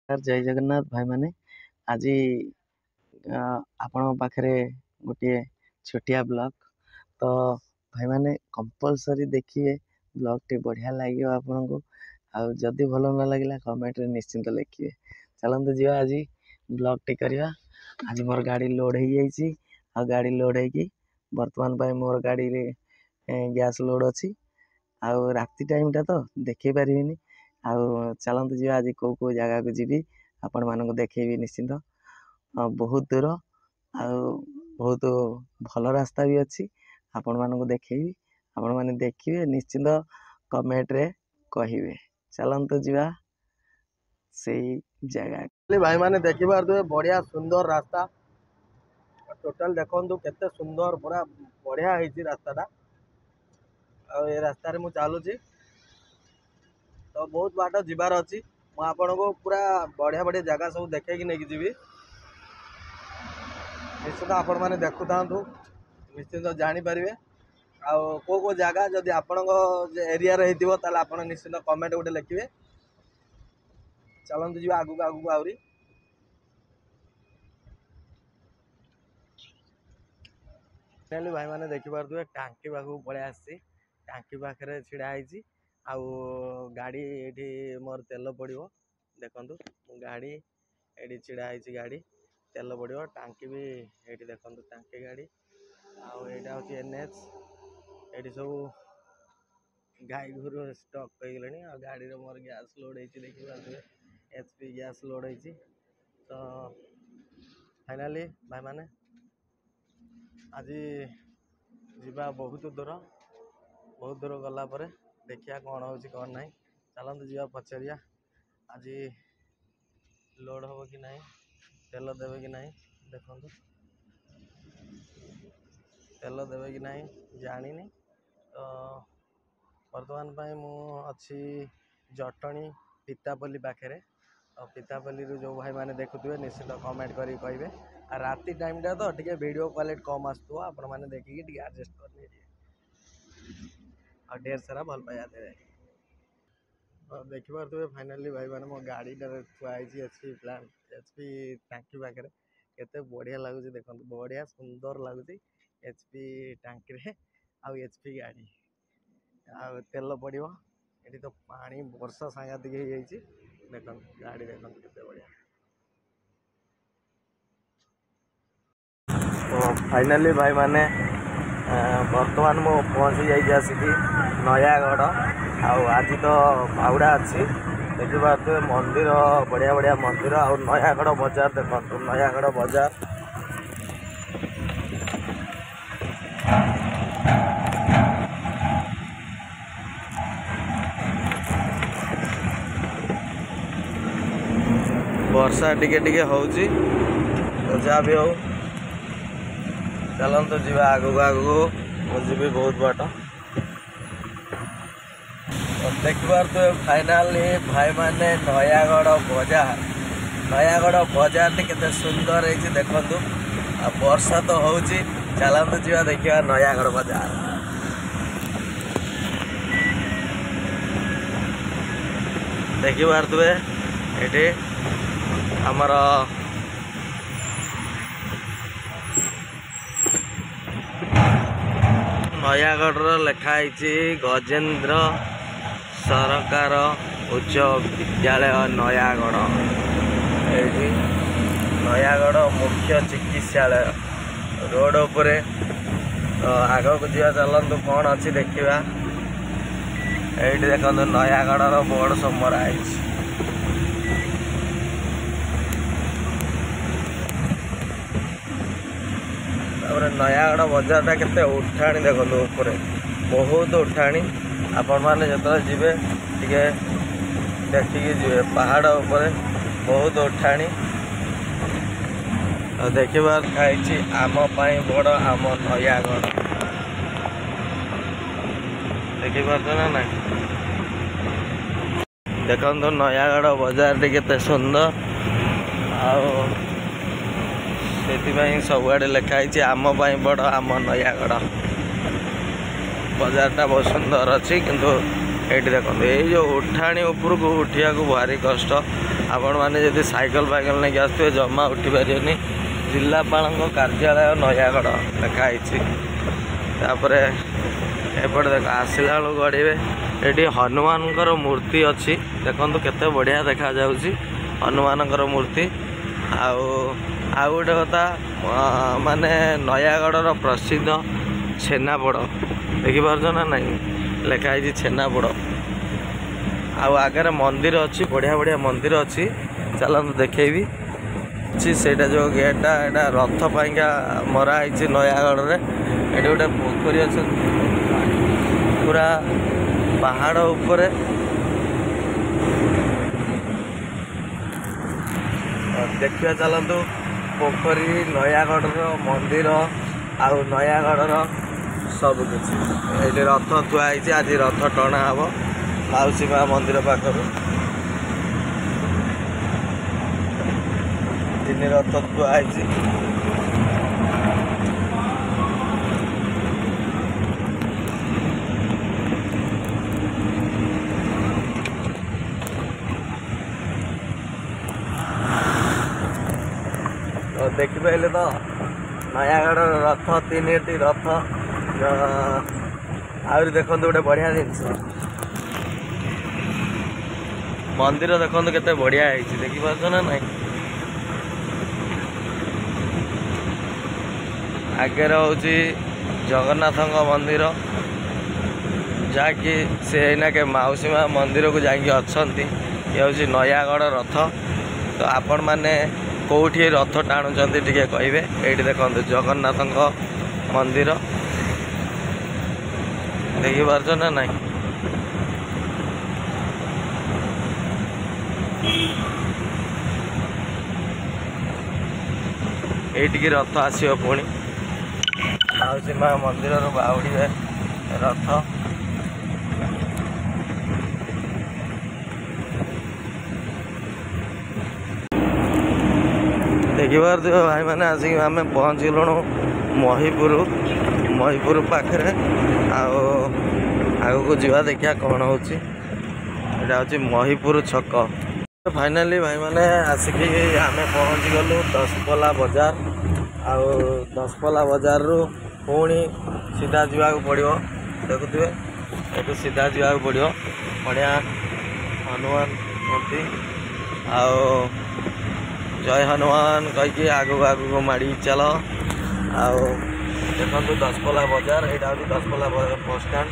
जय जगन्नाथ भाई माने आज आपण पाखरे गोटे छोटिया ब्लॉग तो भाई माने कंपलसरी देखिए ब्लॉग टे बढ़िया लगे आपन को आउ जदि भल न लगे कमेंट रे निश्चिंत लिखिए। चलते जी आज ब्लॉग टे करवा। आज मोर गाड़ी लोड हो जाइए आ गाड़ी लोड होगी बर्तमान पर मोर गाड़ी रे गैस लोड अच्छी आउ राति टाइम टा तो देखे पारिनी। आउ चलते जी आज कौ कौ जगह को जी आपण मानक देखेबी निश्चिंत। बहुत दूर आउ बहुत भल रास्ता भी अच्छी आपण मानक देखेबी। आपण माने देखिए निश्चिंत कमेंट रे कहिबे। चलंतु जीवा से जगह भाई माने देखी पारे बढ़िया सुंदर रास्ता टोटाल देखु केते सुंदर पूरा बढ़िया है रास्ता ये रास्ता रे मु चलुची तो बहुत बाट जीवार अच्छी मुझे को पूरा बढ़िया बढ़िया जगह सब देखे नहीं जी निश्चित आपण मैंने देखु था निश्चित जानीपर कौ कौ जगह जदि आपण एरिया आप निश्चित कमेंट गोटे लिखे। चलते जी आगू आगू आहरी भाई मैंने देखिपे टांकी पाखक पलि आसी टांकी पाखे ढाई आउ गाड़ी ये मोर तेल पड़ो देखु गाड़ी ये ढाई गाड़ी तेल पड़ो टांकी भी ये देखो टांकी गाड़ी आईटा हूँ NH ये सब गाई घर स्टक हो गाड़ी रे मोर गैस लोड हो देखिए HP गैस लोड हो तो फाइनाली भाई माने आज जीवा बहुत दूर गला पर देखिया कौन हो कौन ना। चलते जीवा पचारिया आज लोड हम कि नहीं तेल देवे कि नहीं देखो तेल देवे कि नहीं जानी तो बर्तमान पाई मु अच्छी जटणी पितापल्ली पाखे और पितापल्ली जो भाई माने देखुए निश्चित कमेंट करी कहे आ राति टाइम टा तो टे वीडियो क्वालिटी कम आसो आपण मैंने देखिए एडजस्ट कर आ ढेर सारा भल पाया दे देखिपे फाइनाली भाई मैंने मो गाड़ी थुआई HP प्लांट HP टांकी पाखे केते बढ़िया लगुच देखो बढ़िया सुंदर लगुच HP टांकी रे आउ HP गाड़ी आ तेल पड़ो ये तो पानी वर्षा सांघातिक हो देख गाड़ी देख केते बढ़िया। तो फाइनाली भाई माने बर्तमान मु पहुँची जाइए नयागढ़ आज तो बाउड़ा अच्छी देखिए मंदिर बढ़िया बढ़िया मंदिर आ नयागढ़ बजार देखो नयागढ़ बजार वर्षा टिके टिके होउची तो जहाँ भी हो चलते जी आगू आगू मुझे बहुत बाट देखिपार तो फाइनाली भाई माने नयागढ़ बजार केते सुंदर है देखु आ वर्षा तो होउची चलते जी देखा नयागढ़ बजार देखिपार तुए ये आमर नयागढ़ लिखाई गजेंद्र सरकार उच्च विद्यालय नयागढ़ ये नयागढ़ मुख्य चिकित्सालय रोड उपरे तो आग को जा चलतु कौन अच्छी देखा ये देखो नयागढ़ बोर्ड सब मराई नयागढ़ बजारटा केते उठाणी देखो ऊपर बहुत उठाणी आपण मैंने जो जी देखिए जी पहाड़ उपर बहुत उठाणी देखा खाई आम बड़ आम नयागढ़ देखिपार ना ना देखो नयागढ़ बजार केते सुंदर से सबुआड़े लिखाई आम बड़ आम नयागढ़ बजारटा बहुत सुंदर अच्छी किंतु ये देखो ये जो उठाणी उपरको उठिया को भारी कष्ट आपण मैंने जब साइकिल फाइकल नहीं आसुए जमा उठी पारे जिलापाल कार्यालय नयागढ़ लिखाई तापर एपटे देख आसला बेलू गड़े ये हनुमान मूर्ति अच्छी देखो केते बढ़िया देखा जाउची हनुमान मूर्ति आउ गोटे कथा माने नयागढ़ प्रसिद्ध छेनापोड़ देखिपार ना नहीं लिखाई छेनापोड़ आगे मंदिर अच्छी बढ़िया बढ़िया मंदिर अच्छी चलते देखेबी सेटा जो गेटा एटा रथ पाइका मराई नयागढ़ रे ये गोटे पोखरी अच्छे पूरा पहाड़ उपरे देखिए चलतु पोखरी नयागढ़ मंदिर आउ नयागढ़ सब किसी ये रथ थुआई आज रथ टणा हम माउसी माँ मंदिर पाखर 3 रथ थुआई तो देखिपारे तो नयागढ़ रथ 3टी रथ आहरी देखते गोटे बढ़िया जिनस मंदिर देखो केते बढ़िया है देखिपार ना नहीं आगे हूँ जगन्नाथ मंदिर जहाँकि से एना के माउसी माँ मंदिर को जाकि अच्छा ये हूँ नयागढ़ रथ तो आपण मैंने कौटी रथ टाणुंट टे कहे ये देखो जगन्नाथ मंदिर देखिपार ना नहीं ये रथ आसो पुणी माउसी माँ मंदिर बाउड़ी रथ देखिपार भाई मैंने आसिक आम पहुँच गलु महीपुर पाखे आग को जीवा देखिया कौन हो महीपुर छक फाइनाली भाई मैंने आसिक आम पहुँच गलु दशपल्ला बजार आउ दशपल्ला बजार रु पुणी सीधा जावाक पड़ो देखुए ये सीधा जावाक पड़ो बढ़िया हनुमान मूर्ति आओ जय हनुमान कहीकि आगू आगू माड़ी चल आओ देखो दशपल्ला बजार यहाँ हूँ दशपल्ला बस स्टाण्ड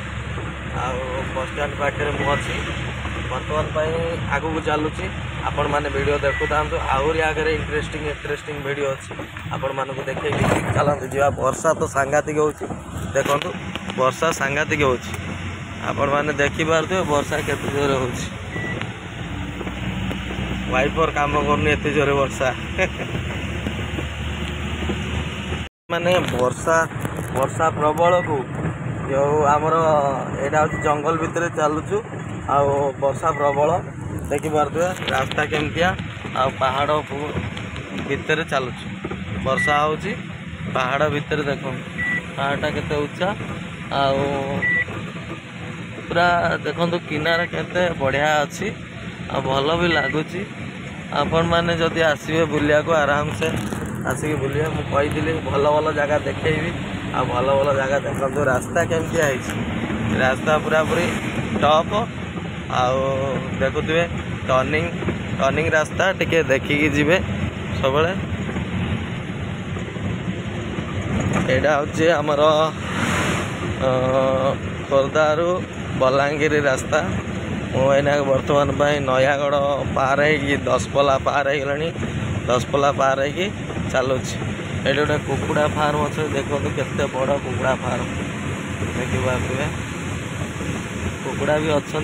बस स्टाण्ड पाखे मुझे बर्तमान आगू चलुची आपण मैंने वीडियो देखु था आहरी आगे इंटरेस्टिंग वीडियो अच्छी आपण मानक देखे चलते जा वर्षा तो सांघातिक हो देखु वर्षा सांघातिक हो आपण मैंने देखिपारे वर्षा केते जोर हो वाइपर काम करनी एत जोरे वर्षा माने वर्षा प्रबल को जो आमर यहाँ हूँ जंगल भितर चलुचु आ वर्षा प्रबल देखिपारे रास्ता केमतिया आ पहाड़ भितर चलुचु वर्षा होची पहाड़ भितर देख पहाड़टा केते उच्चा आ पूरा देखो किनारा केते बढ़िया अच्छी आ भल भी लगुच आपण मैंने जदि आसबे बुलिया को आराम से आसिक बुलिए मुझे कही भल भल जगह देखेबी आ भल भल जगह देखो रास्ता केमतिया रास्ता पूरा पूरी टॉप आउ देखुए टर्निंग रास्ता टिके देखिकी जीवे सब यहाँ हूँ आमर खोर्धारू बलांगीर रास्ता मुझे बर्तमान नयागढ़ पार हो दशपल्ला पार हो गलानी दशपल्ला पार हो चलुची ये गोटे कुकुड़ा फार्म अच्छे देखो केते बड़ कुकुड़ा फार्म देखिए कुकुड़ा भी अच्छा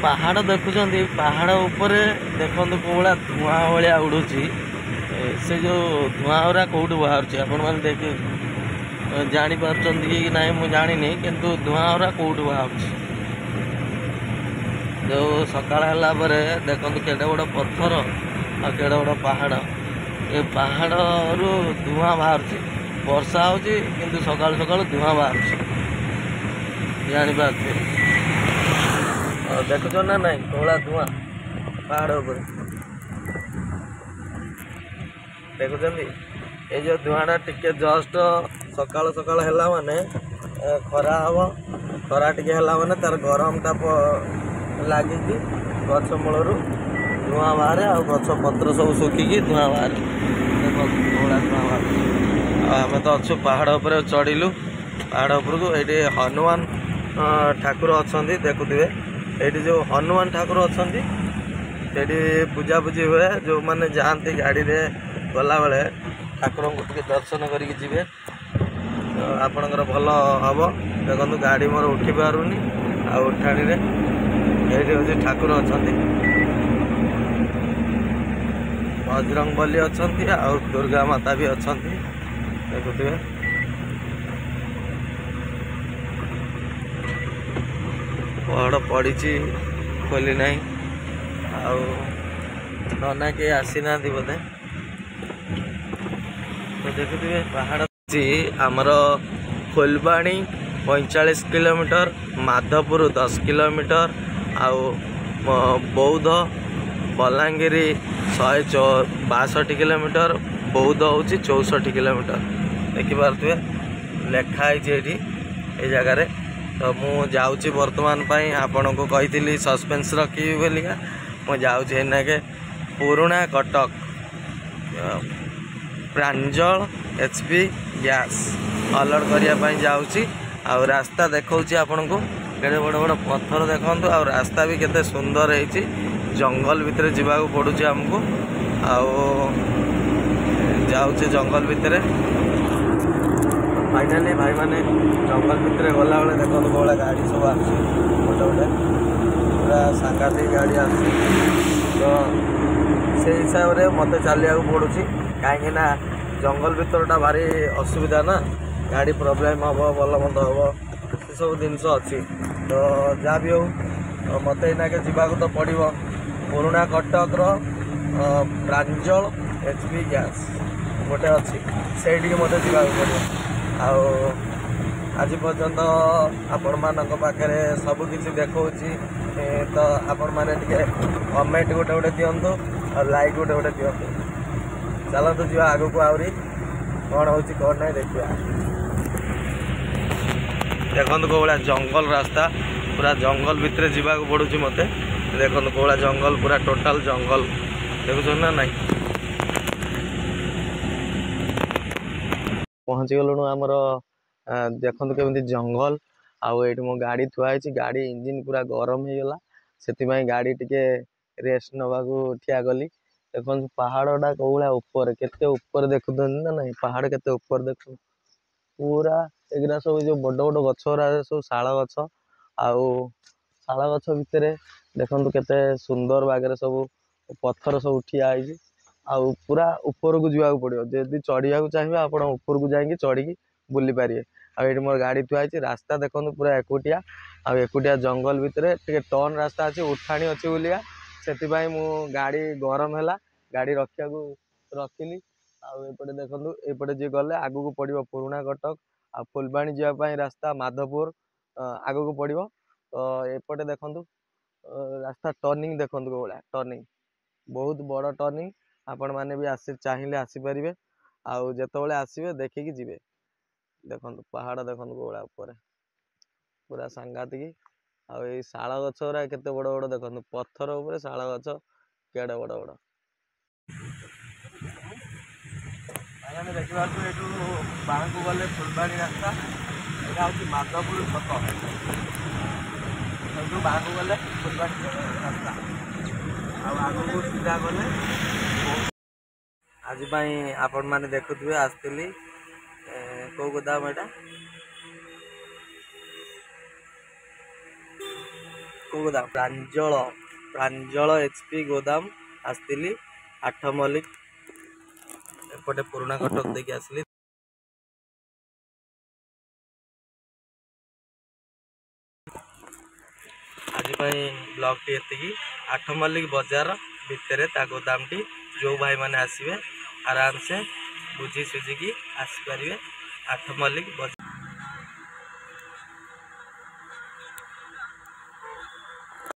पहाड़ देखुं पहाड़ उपर देखो कौड़ा धुआं भाया उड़ू से जो धुआं गुरा कौट बाहर आपण देख जापार कि ना मुझे जानी किंतु धुआं गुरा कौट बाहर जो सकाळ है देखो केड़े बड़ पत्थर आ केड़े बड़ पहाड़ ये पहाड़ रु धुआं बाहर वर्षा होची किंतु सकाळ सकाळ धुआं बाहर जापारे ଦେଖୁଛ ନା ନାଇଁ କଳା ଧୂଆଁ ପାହାଡ଼ ଉପରେ ଦେଖୁଛନ୍ତି। ଏଇ ଯେଉଁ ଧୂଆଁଟା ଟିକେ ଜଷ୍ଟ ସକାଳ ସକାଳ ହେଲା ମାନେ ଖରା ହେବ, ଖରା ଟିକେ ହେଲା ମାନେ ତାର ଗରମଟା ଲାଗିକି ଗଛ ମୂଳରୁ ଧୂଆଁ ବାହାରେ ଆଉ ଗଛ ପତ୍ର ସବୁ ଶୁଖିକି ଧୂଆଁ ବାହାରେ। ଦେଖନ୍ତୁ ଧୂଆଁ ବାହାରେ। ଆଉ ଆମେ ତ ଅଛୁ ପାହାଡ଼ ଉପରେ ଚଢ଼ିଲୁ ପାହାଡ଼ ଉପରକୁ। ଏଇଠି ହନୁମାନ ଠାକୁର ଅଛନ୍ତି ଦେଖୁଥିବେ। ଏଇଠି ଯେଉଁ ହନୁମାନ ଠାକୁର ଅଛନ୍ତି ସେଇଠି ପୂଜାପୂଜି ହୁଏ। ଯେଉଁମାନେ ଯାଆନ୍ତି ଗାଡ଼ିରେ ଗଲାବେଳେ ଠାକୁରଙ୍କୁ ଟିକେ ଦର୍ଶନ କରିକି ଯିବେ, ଆପଣଙ୍କର ଭଲ ହେବ। ଦେଖନ୍ତୁ ଗାଡ଼ି ମୋର ଉଠି ପାରୁନି, ଆଉ ଉଠାଣିରେ ଏଇଠି ହେଉଛି ଠାକୁର ଅଛନ୍ତି। ବଜରଙ୍ଗବଲି ଅଛନ୍ତି ଆଉ ଦୁର୍ଗା ମାତା ବି ଅଛନ୍ତି ଦେଖୁଥିବେ। ପହଡ଼ ପଡ଼ିଛି ଖୋଲି ନାହିଁ, ଆଉ ନନା କେହି ଆସିନାହାନ୍ତି ବୋଧେ। ତ ଦେଖୁଥିବେ ପାହାଡ଼ ଅଛି ଆମର ଫୁଲବାଣୀ 45 କିଲୋମିଟର, ମାଧପୁର 10 କିଲୋମିଟର, ଆଉ ବୌଦ୍ଧ ବଲାଙ୍ଗୀର 162 କିଲୋମିଟର, ବୌଦ୍ଧ ହେଉଛି 64 କିଲୋମିଟର। ଦେଖିପାରୁଥିବେ ଲେଖା ହେଇଛି ଏଇଠି ଏଇ ଜାଗାରେ। ତ ମୁଁ ଯାଉଛି ବର୍ତ୍ତମାନ ପାଇଁ, ଆପଣଙ୍କୁ କହିଥିଲି ସସ୍ପେନ୍ସ ରଖିବି ବୋଲିକା। ମୁଁ ଯାଉଛି ଏଇନାକେ ପୁରୁଣା କଟକ ପ୍ରାଞ୍ଜଳ HP ଗ୍ୟାସ୍ ଅର୍ଡ଼ର କରିବା ପାଇଁ ଯାଉଛି। ଆଉ ରାସ୍ତା ଦେଖାଉଛି ଆପଣଙ୍କୁ, କେତେ ବଡ଼ ବଡ଼ ପଥର ଦେଖନ୍ତୁ। ଆଉ ରାସ୍ତା ବି କେତେ ସୁନ୍ଦର ହେଇଛି। ଜଙ୍ଗଲ ଭିତରେ ଯିବାକୁ ପଡ଼ୁଛି ଆମକୁ, ଆଉ ଯାଉଛି ଜଙ୍ଗଲ ଭିତରେ। ଫାଇନାଲି ଭାଇମାନେ ଜଙ୍ଗଲ ଭିତରେ ଗଲାବେଳେ ଦେଖନ୍ତୁ କେଉଁଭଳିଆ ଗାଡ଼ି ସବୁ ଆସୁଛି, ଗୋଟେ ଗୋଟେ ପୁରା ସାଂଘାତିକ ଗାଡ଼ି ଆସୁଛି। ତ ସେଇ ହିସାବରେ ମୋତେ ଚାଲିବାକୁ ପଡ଼ୁଛି, କାହିଁକିନା ଜଙ୍ଗଲ ଭିତରଟା ଭାରି ଅସୁବିଧା ନା, ଗାଡ଼ି ପ୍ରୋବ୍ଲେମ୍ ହେବ, ଭଲ ମନ୍ଦ ହେବ, ସେସବୁ ଜିନିଷ ଅଛି। ତ ଯାହା ବି ହେଉ ମୋତେ ଏଇନାକେ ଯିବାକୁ ତ ପଡ଼ିବ ପୁରୁଣା କଟକର ପ୍ରାଞ୍ଜଳ HP ଗ୍ୟାସ୍ ଗୋଟେ ଅଛି, ସେଇଠିକି ମୋତେ ଯିବାକୁ ପଡ଼ିବ। ଆଉ ଆଜି ପର୍ଯ୍ୟନ୍ତ ଆପଣମାନଙ୍କ ପାଖରେ ସବୁ କିଛି ଦେଖାଉଛି, ତ ଆପଣମାନେ ଟିକେ କମେଣ୍ଟ ଗୋଟେ ଗୋଟେ ଦିଅନ୍ତୁ ଆଉ ଲାଇକ୍ ଗୋଟେ ଗୋଟେ ଦିଅନ୍ତୁ। ଚାଲନ୍ତୁ ଯିବା ଆଗକୁ, ଆହୁରି କ'ଣ ହେଉଛି କ'ଣ ନାହିଁ ଦେଖିବା। ଦେଖନ୍ତୁ କେଉଁଭଳିଆ ଜଙ୍ଗଲ ରାସ୍ତା, ପୁରା ଜଙ୍ଗଲ ଭିତରେ ଯିବାକୁ ପଡ଼ୁଛି ମୋତେ। ଦେଖନ୍ତୁ କେଉଁଭଳିଆ ଜଙ୍ଗଲ, ପୁରା ଟୋଟାଲ ଜଙ୍ଗଲ ଦେଖୁଛନ୍ତି ନା ନାଇଁ। ପହଞ୍ଚିଗଲୁଣୁ ଆମର ଦେଖନ୍ତୁ କେମିତି ଜଙ୍ଗଲ। ଆଉ ଏଇଠି ମୋ ଗାଡ଼ି ଥୁଆ ହେଇଛି, ଗାଡ଼ି ଇଞ୍ଜିନ୍ ପୁରା ଗରମ ହେଇଗଲା, ସେଥିପାଇଁ ଗାଡ଼ି ଟିକେ ରେଷ୍ଟ ନେବାକୁ ଠିଆ କଲି। ଦେଖନ୍ତୁ ପାହାଡ଼ଟା କେଉଁଭଳିଆ ଉପରେ, କେତେ ଉପରେ ଦେଖୁଛନ୍ତି ନା ନାଇଁ, ପାହାଡ଼ କେତେ ଉପରେ ଦେଖନ୍ତୁ। ପୁରା ଏଗୁଡ଼ା ସବୁ ଯେଉଁ ବଡ଼ ବଡ଼ ଗଛ ଗୁଡ଼ା ସବୁ ଶାଳ ଗଛ, ଆଉ ଶାଳ ଗଛ ଭିତରେ ଦେଖନ୍ତୁ କେତେ ସୁନ୍ଦର ବାଗରେ ସବୁ ପଥର ସବୁ ଠିଆ ହେଇଛି। ଆଉ ପୁରା ଉପରକୁ ଯିବାକୁ ପଡ଼ିବ, ଯଦି ଚଢ଼ିବାକୁ ଚାହିଁବେ ଆପଣ ଉପରକୁ ଯାଇକି ଚଢ଼ିକି ବୁଲି ପାରିବେ। ଆଉ ଏଇଠି ମୋର ଗାଡ଼ି ଥୁଆ ହେଇଛି। ରାସ୍ତା ଦେଖନ୍ତୁ ପୁରା ଏକୁଟିଆ, ଆଉ ଏକୁଟିଆ ଜଙ୍ଗଲ ଭିତରେ ଟିକେ ଟର୍ନ ରାସ୍ତା ଅଛି, ଉଠାଣି ଅଛି ବୁଲିବା, ସେଥିପାଇଁ ମୁଁ ଗାଡ଼ି ଗରମ ହେଲା ଗାଡ଼ି ରଖିଲି। ଆଉ ଏପଟେ ଦେଖନ୍ତୁ, ଏପଟେ ଯିଏ ଗଲେ ଆଗକୁ ପଡ଼ିବ ପୁରୁଣା କଟକ, ଆଉ ଫୁଲବାଣୀ ଯିବା ପାଇଁ ରାସ୍ତା ମାଧପୁର ଆଗକୁ ପଡ଼ିବ। ତ ଏପଟେ ଦେଖନ୍ତୁ ରାସ୍ତା ଟର୍ଣ୍ଣିଂ ଦେଖନ୍ତୁ କେଉଁଭଳିଆ ଟର୍ଣ୍ଣିଂ, ବହୁତ ବଡ଼ ଟର୍ଣ୍ଣିଂ। ଆପଣମାନେ ବି ଚାହିଁଲେ ଆସିପାରିବେ, ଆଉ ଯେତେବେଳେ ଆସିବେ ଦେଖିକି ଯିବେ। ଦେଖନ୍ତୁ ପାହାଡ଼ ଦେଖନ୍ତୁ କେଉଁଭଳିଆ ଉପରେ, ପୁରା ସାଂଘାତିକ। ଆଉ ଏଇ ଶାଳ ଗଛ ଗୁରା କେତେ ବଡ଼ ବଡ଼ ଦେଖନ୍ତୁ, ପଥର ଉପରେ ଶାଳ ଗଛ କେଡ଼େ ବଡ଼ ବଡ଼। ଆମେ ଦେଖିପାରୁଛୁ ଏଠୁ ବାଁକୁ ଗଲେ ଫୁଲବାଣୀ ରାସ୍ତା, ଏଇଟା ହେଉଛି ମାଧପୁର ଛକ। ଏଠୁ ବାଁକୁ ଗଲେ ଫୁଲବାଣୀ ରାସ୍ତା, ଆଉ ଆଗକୁ ସିଧା ଗଲେ। ଆଜି ପାଇଁ ଆପଣମାନେ ଦେଖୁଥିବେ ଆସିଥିଲି କେଉଁ ଗୋଦାମ, ଏଇଟା କେଉଁ ଗୋଦାମ, ପ୍ରାଞ୍ଜଳ HP ଗୋଦାମ ଆସିଥିଲି। 8 ମଲ୍ଲିକ ଏପଟେ ପୁରୁଣା କଟକ ଦେଇକି ଆସିଲି। ଆଜି ପାଇଁ ବ୍ଲଗ୍ଟି ଏତିକି। 8 ମଲ୍ଲିକ ବଜାର ଭିତରେ ତା ଗୋଦାମଟି, ଯେଉଁ ଭାଇମାନେ ଆସିବେ ଆରାମସେ ବୁଝି ସୁଝିକି ଆସିପାରିବେ। 8 ମଲ୍ଲିକ ବଜାର।